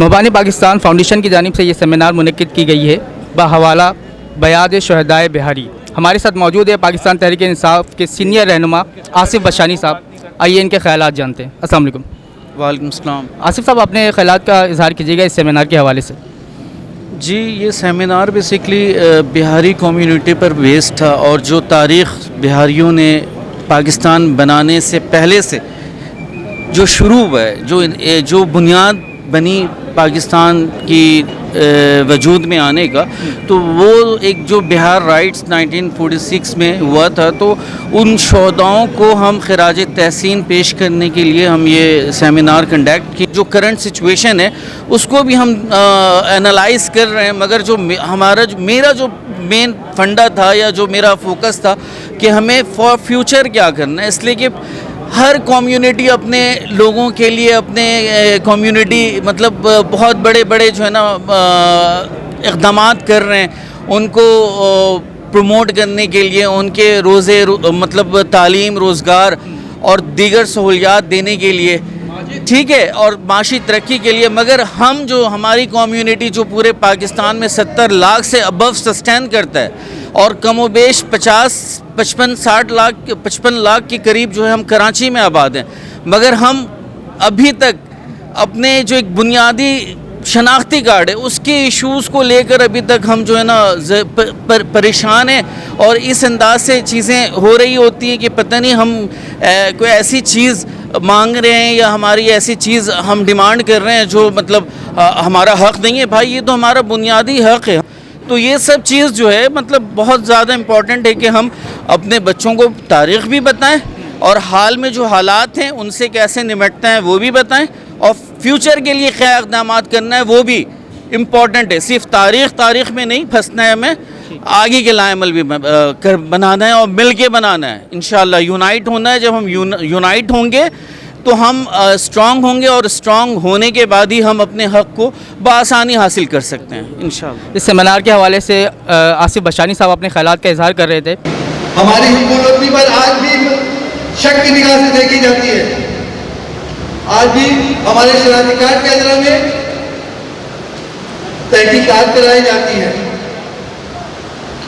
महबानी Pakistan foundation की जानिब से ये सेमिनार मुनक्किद की गई है बहवाला बयाद शहदाए बिहारी। हमारे साथ मौजूद है पाकिस्तान तहरीक इंसाफ के सीनियर रहनुमा आसिफ बशानी साहब। आइए इनके ख्यालात जानते हैं। अस्सलाम वालेकुम। वालेकुम सलाम। आसिफ साहब, अपने ख्यालात का इजहार कीजिएगा इस सेमिनार के हवाले से। जी, ये सेमिनार बेसिकली बिहारी कम्युनिटी पर बेस्ड था और जो तारीख़ बिहारियों ने पाकिस्तान बनाने से पहले से जो शुरू हुआ है, जो बुनियाद बनी पाकिस्तान की वजूद में आने का, तो वो एक जो बिहार राइट्स 1946 में हुआ था, तो उन शोहदाओं को हम खराज तहसीन पेश करने के लिए हम ये सेमिनार कंडक्ट की। जो करंट सिचुएशन है उसको भी हम एनालाइज कर रहे हैं, मगर जो मेरा जो मेन फंडा था या जो मेरा फोकस था कि हमें फॉर फ्यूचर क्या करना है, इसलिए कि हर कम्युनिटी अपने लोगों के लिए अपने कम्युनिटी मतलब बहुत बड़े बड़े जो है ना इक़दामात कर रहे हैं, उनको प्रमोट करने के लिए, उनके रोज़े मतलब तालीम, रोज़गार और दीगर सहूलियात देने के लिए, ठीक है, और माशी तरक्की के लिए। मगर हम जो हमारी कम्युनिटी जो पूरे पाकिस्तान में 70 लाख से अबव सस्टेन करता है और कमो बेश 55 लाख के करीब जो है हम कराची में आबाद हैं, मगर हम अभी तक अपने जो एक बुनियादी शनाख्ती कार्ड है उसके इश्यूज़ को लेकर अभी तक हम जो है ना परेशान हैं। और इस अंदाज से चीज़ें हो रही होती हैं कि पता नहीं हम कोई ऐसी चीज़ मांग रहे हैं या हमारी ऐसी चीज़ हम डिमांड कर रहे हैं जो मतलब हमारा हक़ नहीं है। भाई, ये तो हमारा बुनियादी हक़ है। तो ये सब चीज़ जो है मतलब बहुत ज़्यादा इम्पॉर्टेंट है कि हम अपने बच्चों को तारीख़ भी बताएं और हाल में जो हालात हैं उनसे कैसे निपटते हैं वो भी बताएं, और फ्यूचर के लिए क्या इक़दाम करना है वो भी इम्पॉर्टेंट है। सिर्फ तारीख़ में नहीं फंसना है, हमें आगे के लाएमल भी बनाना है और मिल के बनाना है। इंशाअल्लाह यूनाइट होना है। जब हम यूनाइट होंगे तो हम स्ट्रॉन्ग होंगे और स्ट्रॉन्ग होने के बाद ही हम अपने हक़ को बआसानी हासिल कर सकते हैं इंशाअल्लाह। इस सेमिनार के हवाले से आसिफ बशानी साहब अपने ख्यालात का इजहार कर रहे थे। हमारी हुकूमत पर आज भी शक की निगाह से देखी जाती है। आज भी हमारे शनाख्ती कार्ड के अजरा में तहकीकात कराई जाती है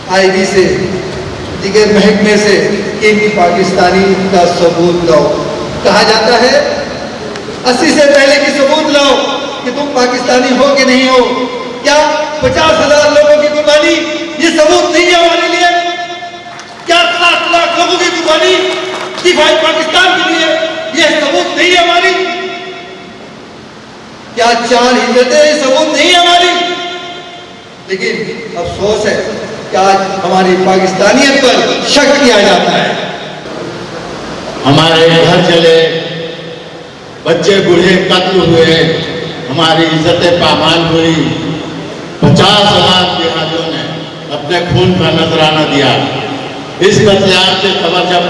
आईबी से, दिगर महकमे से, कि पाकिस्तानी का सबूत लाओ। कहा जाता है 80 से पहले की सबूत लाओ कि तुम पाकिस्तानी हो कि नहीं हो। क्या 50,000 लोगों की कुर्बानी ये सबूत नहीं है हमारे लिए? क्या 7 लाख लोगों की कुर्बानी दिफाई पाकिस्तान के लिए ये सबूत नहीं है हमारी? क्या 4 हिजरतें सबूत नहीं है हमारी? लेकिन अफसोस है कि आज हमारी पाकिस्तानियत पर शक किया जाता है। हमारे घर चले, बच्चे बूढ़े कत्ल हुए, हमारी इज्जतें पामाल हुई। 50,000 बिहारियों ने अपने खून का नजराना दिया। इस कत्लेआम से खबर जब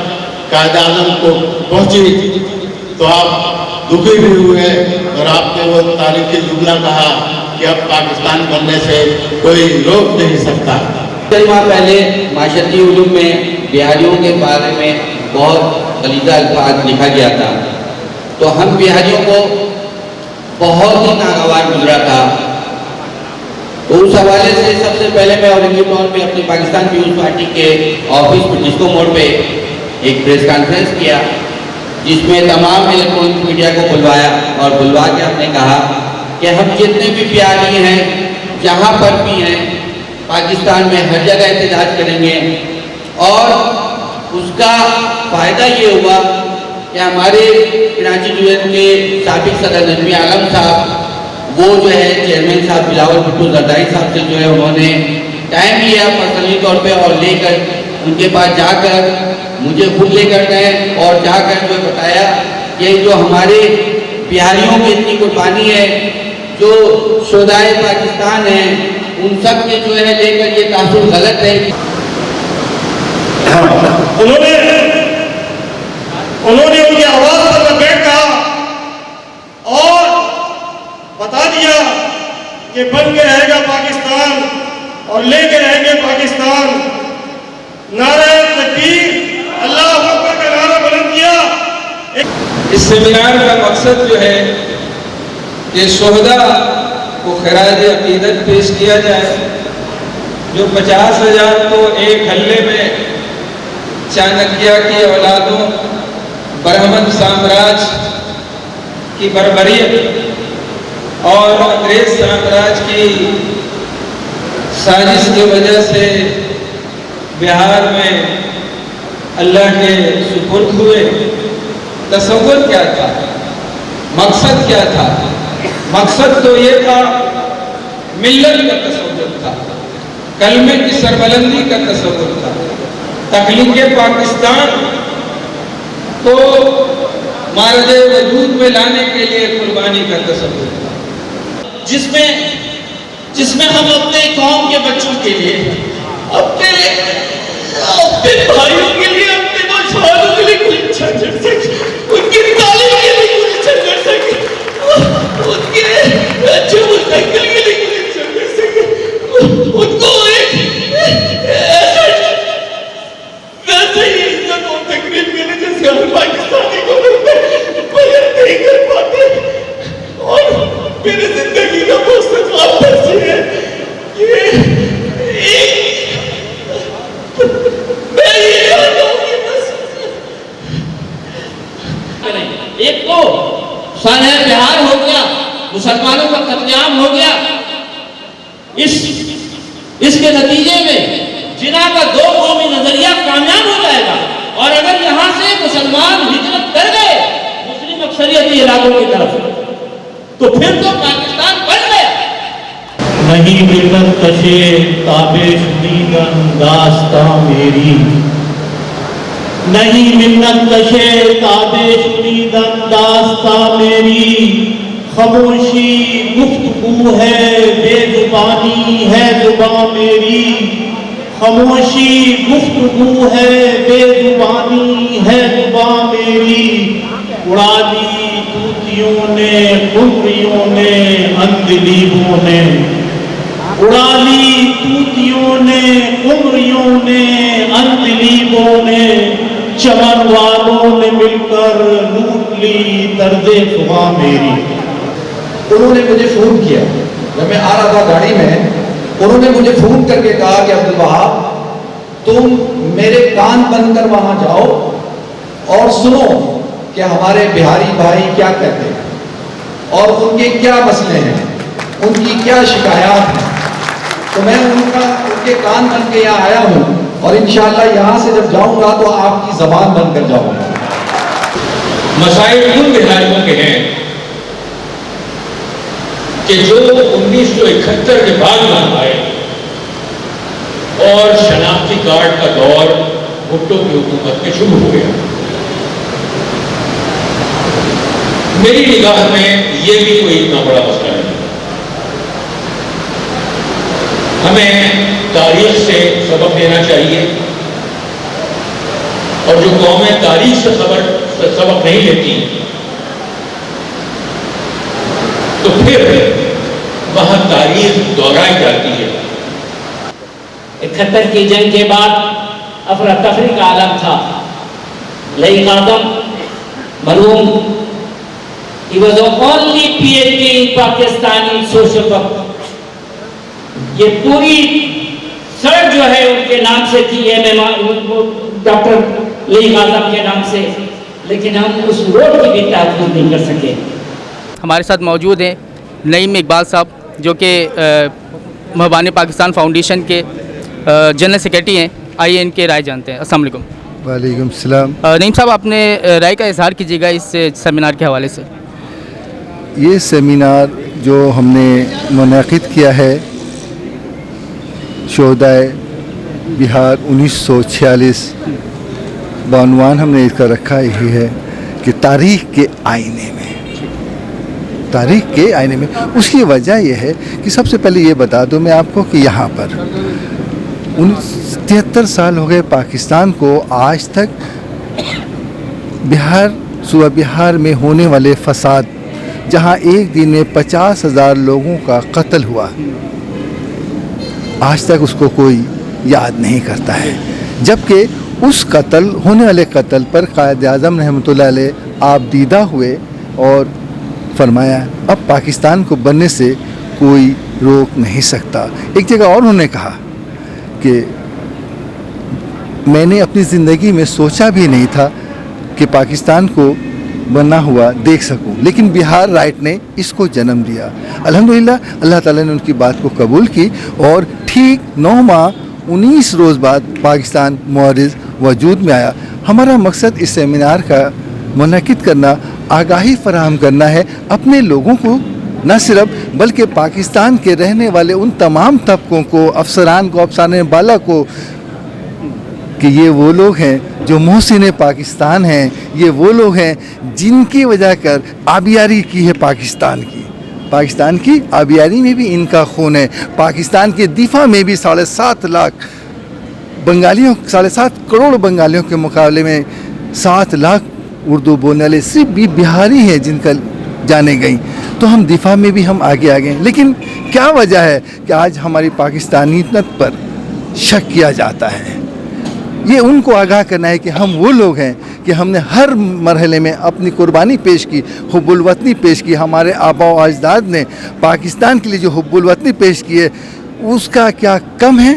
कायद-ए-आज़म को पहुंची तो आप दुखी भी हुए और आपने वो तारीखी जुमला कहा कि अब पाकिस्तान बनने से कोई रोक नहीं सकता। कई माह पहले माशरती उलूम में बिहारियों के बारे में बहुत गलीज़ा अल्फाज लिखा गया था, तो हम बिहारियों को बहुत ही नागवार गुजरा था। तो उस हवाले से सबसे पहले मैं औरंगी तौर पे अपनी पाकिस्तान पीपुल्स पार्टी के ऑफिस पर डिस्को मोड़ पे एक प्रेस कॉन्फ्रेंस किया, जिसमें तमाम इलेक्ट्रॉनिक मीडिया को बुलवाया और बुलवा के हमने कहा कि हम जितने भी बिहारी हैं जहाँ पर भी हैं पाकिस्तान में हर जगह एहतजाज करेंगे। और उसका फ़ायदा ये हुआ कि हमारे कराची डिवीज़न के साबिक सदर नजमी आलम साहब, वो जो है चेयरमैन साहब बिलावल भुट्टो जरदारी साहब से जो है उन्होंने टाइम लिया पर्सनली तौर पे और लेकर उनके पास जाकर मुझे खुद लेकर गए और जाकर जो बताया कि जो हमारे बिहारियों की इतनी कुर्बानी है, जो शोहदाए पाकिस्तान है, उन सब के जो है लेकर ये तासुर गलत है। उन्होंने उनकी आवाज पर लपेट कहा और बता दिया कि बन के रहेगा पाकिस्तान और लेके रहेंगे पाकिस्तान। नारा तकबीर, अल्लाह अकबर का नारा बुलंद किया। इस सेमिनार का मकसद जो है कि शोहदा کو خراج عقیدت پیش کیا جائے، جو 50,000 تو ایک حلے میں چانکیہ کی اولادوں برہمن سامراج کی بربریت اور انگریز سامراج کی سازش کی وجہ سے بہار میں اللہ کے سپرد ہوئے، تصور کیا تھا؟ مقصد کیا تھا؟ مقصد تو یہ تھا، ملت کا تصور تھا، کلمے کی سربلندی کا تصور تھا، تخلیق پاکستان کو مارج وجود میں لانے کے لیے قربانی کا تصور تھا، جس میں ہم اپنے قوم کے بچوں کے لیے، اپنے بھائیوں کے لیے، اپنے نوجوانوں کے لیے کچھ اچھا کر سکے، ان کی تعلیم کے لیے کچھ اچھا کر سکے، ان کے اچھے مستقبل کے لیے کچھ اچھا کر سکے، ان کو ایک ویسے ہی عزت اور تقریب ملے جیسے ہر پاکستانی کو ملتے، مگر نہیں کر پاتے۔ اور میری زندگی کا مستقبل بس یہ ہے کہ ایک تو سانحہ بہار ہو گیا، مسلمانوں کا قتل عام ہو گیا، اس کے نتیجے میں جناح کا دو قومی نظریہ کامیاب ہو جائے گا، اور اگر یہاں سے مسلمان ہجرت کر گئے مسلم اکثریتی علاقوں کی طرف تو پھر تو پاکستان بن گیا۔ نہیں ملت کشے تابے شدیدن داستاں میری، نہیں ملت کشے تابے شدیدن داستاں میری، خاموشی گفتگو ہے بے زبانی ہے زباں میری، خاموشی گفتگو ہے بے زبانی ہے زباں میری، اڑا دی طوطیوں نے قمریوں نے اندلیبوں نے، اڑا لی طوطیوں نے قمریوں نے اندلیبوں نے، چمن والوں نے مل کر لوٹ لی طرز فغاں میری۔ انہوں نے مجھے فون کیا جب میں آ رہا تھا گاڑی میں، انہوں نے مجھے فون کر کے کہا کہ عبدالوہاب تم میرے کان بند کر وہاں جاؤ اور سنو کہ ہمارے بہاری بھائی کیا کہتے ہیں اور ان کے کیا مسئلے ہیں، ان کی کیا شکایات ہیں۔ تو میں ان کے کان بن کے یہاں آیا ہوں، اور انشاءاللہ یہاں سے جب جاؤں گا تو آپ کی زبان بند کر جاؤں گا۔ مسائل ان بہاریوں کے ہیں کہ جو 1971 کے بعد نہ آئے اور شناختی کارڈ کا دور بھٹو کی حکومت میں شروع ہو گیا۔ میری نگاہ میں یہ بھی کوئی اتنا بڑا مسئلہ نہیں۔ ہمیں تاریخ سے سبق لینا چاہیے، اور جو قومیں تاریخ سے سبق نہیں لیتی تو پھر وہاں تاریخ دہرائی جاتی ہے۔ 71 کی جنگ کے بعد افراتفری کا عالم تھا۔ لئی آدم مرحوم he was the only PhD in Pakistani social work۔ یہ پوری سڑک جو ہے ان کے نام سے تھی، ڈاکٹر لئی آدم کے نام سے، لیکن ہم اس روڈ کی بھی تحفظ نہیں کر سکے۔ ہمارے ساتھ موجود ہیں نعیم اقبال صاحب، جو کہ مہربان پاکستان فاؤنڈیشن کے جنرل سیکرٹری ہیں۔ آئیے ان کے رائے جانتے ہیں۔ السلام علیکم۔ وعلیکم السلام۔ نعیم صاحب، اپنے رائے کا اظہار کیجیے گا اس سیمینار کے حوالے سے۔ یہ سیمینار جو ہم نے منعقد کیا ہے شہدائے بہار 1946، بعنوان ہم نے اس کا رکھا یہی ہے کہ تاریخ کے آئینے میں، تاریخ کے آئینے میں۔ اس کی وجہ یہ ہے کہ سب سے پہلے یہ بتا دوں میں آپ کو کہ یہاں پر 73 سال ہو گئے پاکستان کو، آج تک بہار صوبہ بہار میں ہونے والے فساد، جہاں ایک دن میں 50,000 لوگوں کا قتل ہوا، آج تک اس کو کوئی یاد نہیں کرتا ہے۔ جبکہ اس قتل ہونے والے قتل پر قائد اعظم رحمۃ اللہ علیہ آپ دیدہ ہوئے اور فرمایا اب پاکستان کو بننے سے कोई रोक नहीं सकता। एक जगह और उन्होंने कहा कि मैंने अपनी ज़िंदगी में सोचा भी नहीं था कि पाकिस्तान को बना हुआ देख सकूं, लेकिन बिहार राइट ने इसको जन्म दिया। अल्हम्दुलिल्लाह अल्लाह ताला ने उनकी बात को कबूल की और ठीक 9 माह 19 रोज़ बाद पाकिस्तान मुअर्रिज़ वजूद में आया। हमारा मकसद इस सेमिनार का मुनक़िद करना, आगाही फराहम करना है अपने लोगों को, न सिर्फ बल्कि पाकिस्तान के रहने वाले उन तमाम तबकों को, अफसरान को, अफसाने बाला को, कि ये वो लोग हैं जो मोहसिन पाकिस्तान हैं, ये वो लोग हैं जिनकी वजह कर आबियारी की है पाकिस्तान की आबियारी में भी इनका खून है। पाकिस्तान के दिफा में भी 7.5 लाख बंगालियों, 7.5 करोड़ बंगालियों के मुकाबले में 7 लाख उर्दू बोलने वाले सिर्फ भी बिहारी हैं जिनका जाने गई। तो हम दिफा में भी हम आगे आ गए। लेकिन क्या वजह है कि आज हमारी पाकिस्तानियत पर शक किया जाता है? ये उनको आगाह करना है कि हम वो लोग हैं कि हमने हर मरहले में अपनी कुर्बानी पेश की, हुब्बुल वतनी पेश की। हमारे आबा व अजदाद ने पाकिस्तान के लिए जो हुब्बुल वतनी पेश की है, उसका क्या कम है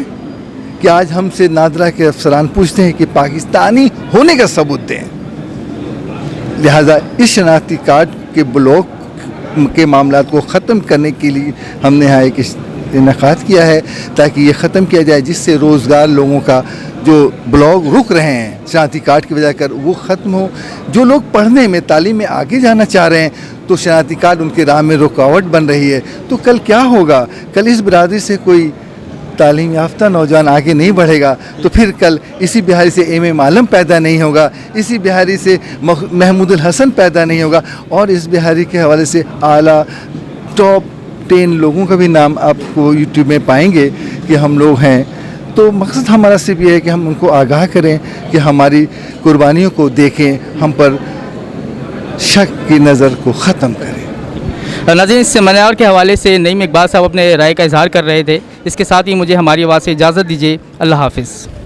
कि आज हमसे नादरा के अफसरान पूछते हैं कि पाकिस्तानी होने का सबूत दें। लिहाजा इस शनाख्ती कार्ड के ब्लॉक के मामलात को ख़त्म करने के लिए हमने यहाँ एक इनेकाद किया है ताकि ये ख़त्म किया जाए, जिससे रोज़गार लोगों का जो ब्लॉग रुक रहे हैं शनाख्ती कार्ड की वजह कर वो ख़त्म हो। जो लोग पढ़ने में, तालीम में आगे जाना चाह रहे हैं तो शनाख्ती कार्ड उनके राह में रुकावट बन रही है। तो कल क्या होगा? कल इस बिरादरी से कोई तालीम याफ्ता नौजवान आगे नहीं बढ़ेगा तो फिर कल इसी बिहारी से एम आलम पैदा नहीं होगा, इसी बिहारी से महमूदुल हसन पैदा नहीं होगा, और इस बिहारी के हवाले से आला टॉप 10 लोगों का भी नाम आपको यूट्यूब में पाएंगे कि हम लोग हैं। तो मकसद हमारा सिर्फ ये है कि हम उनको आगाह करें कि हमारी कुर्बानियों को देखें, हम पर शक की नज़र को ख़त्म करें। नाज़रीन, इस सेमिनार के हवाले से नईम इकबाल साहब अपने राय का इजहार कर रहे थे। इसके साथ ही मुझे हमारी आवाज़ से इजाज़त दीजिए। अल्लाह हाफ़िज़।